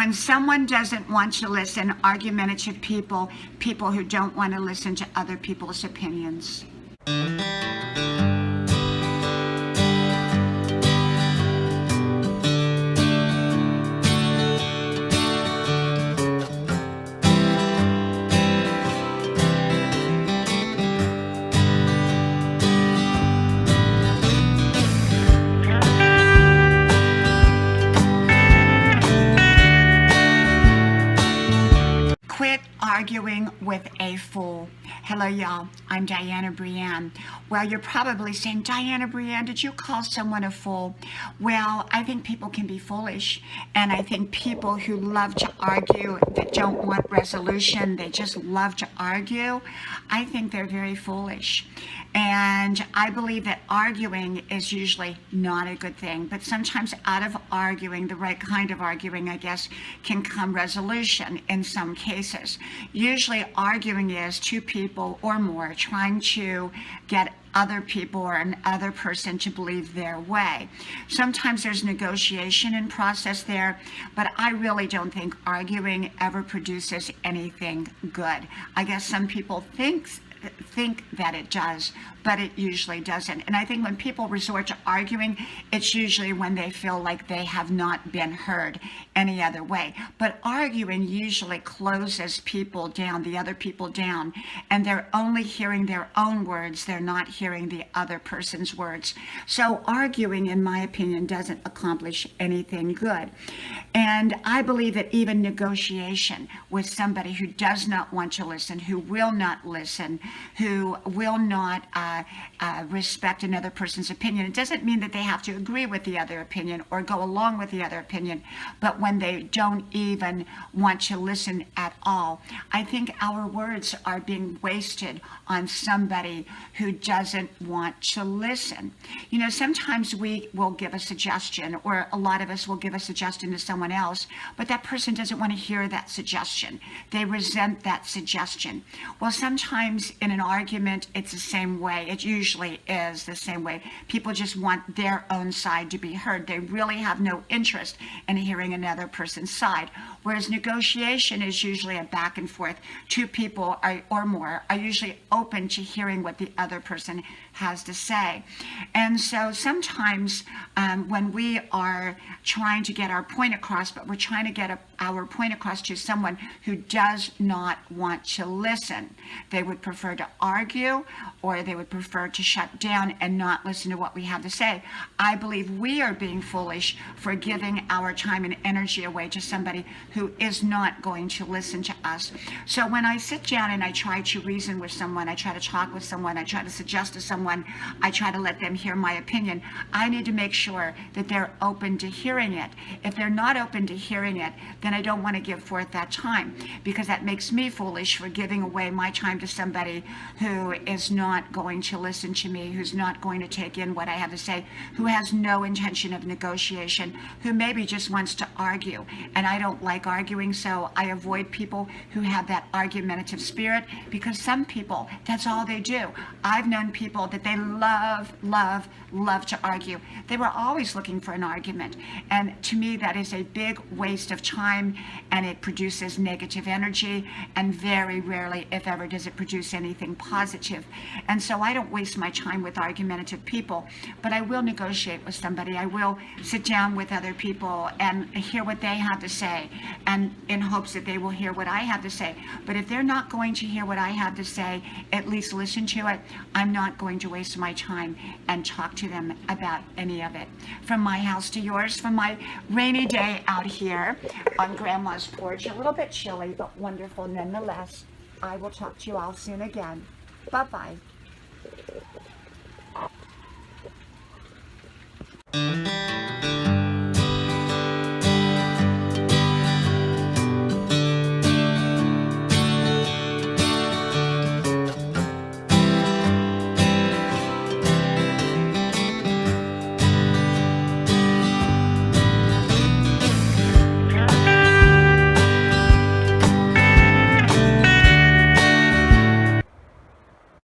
when someone doesn't want to listen, argumentative people, people who don't want to listen to other people's opinions. Quit arguing with a fool. Hello, y'all. I'm Diana Brienne. Well, you're probably saying, Diana Brienne, did you call someone a fool? Well, I think people can be foolish. And I think people who love to argue, that don't want resolution, they just love to argue, I think they're very foolish. And I believe that arguing is usually not a good thing. But sometimes out of arguing, the right kind of arguing, I guess, can come resolution in some cases. Usually arguing is two people or more trying to get other people or another person to believe their way. Sometimes there's negotiation in process there, but I really don't think arguing ever produces anything good. I guess some people think that it does, but it usually doesn't. And I think when people resort to arguing, it's usually when they feel like they have not been heard any other way. But arguing usually closes people down, the other people down, and they're only hearing their own words. They're not hearing the other person's words. So arguing, in my opinion, doesn't accomplish anything good. And I believe that even negotiation with somebody who does not want to listen, who will not listen, who will not respect another person's opinion. It doesn't mean that they have to agree with the other opinion or go along with the other opinion, but when they don't even want to listen at all, I think our words are being wasted on somebody who doesn't want to listen. You know, sometimes we will give a suggestion, or a lot of us will give a suggestion to someone else, but that person doesn't want to hear that suggestion. They resent that suggestion. Well, sometimes in an argument, it's the same way. It usually is the same way. People just want their own side to be heard. They really have no interest in hearing another person's side. Whereas negotiation is usually a back and forth. Two people or more are usually open to hearing what the other person has to say. And so sometimes when we are trying to get our point across, but we're trying to get our point across to someone who does not want to listen, they would prefer to argue, or they would prefer to shut down and not listen to what we have to say. I believe we are being foolish for giving our time and energy away to somebody who is not going to listen to us. So when I sit down and I try to reason with someone, I try to talk with someone, I try to suggest to someone, I try to let them hear my opinion, I need to make sure that they're open to hearing it. If they're not open to hearing it, then I don't want to give forth that time, because that makes me foolish for giving away my time to somebody who is not going to listen to me, who's not going to take in what I have to say, who has no intention of negotiation, who maybe just wants to argue. And I don't like arguing, so I avoid people who have that argumentative spirit, because some people, that's all they do. I've known people that they love to argue. They were always looking for an argument. And to me, that is a big waste of time, and it produces negative energy, and very rarely, if ever, does it produce anything positive. And so I don't waste my time with argumentative people, but I will negotiate with somebody. I will sit down with other people and hear what they have to say, and in hopes that they will hear what I have to say. But if they're not going to hear what I have to say, at least listen to it. I'm not going to waste my time and talk to them about any of it. From my house to yours, from my rainy day out here on Grandma's porch, a little bit chilly, but wonderful nonetheless. I will talk to you all soon again. Bye-bye.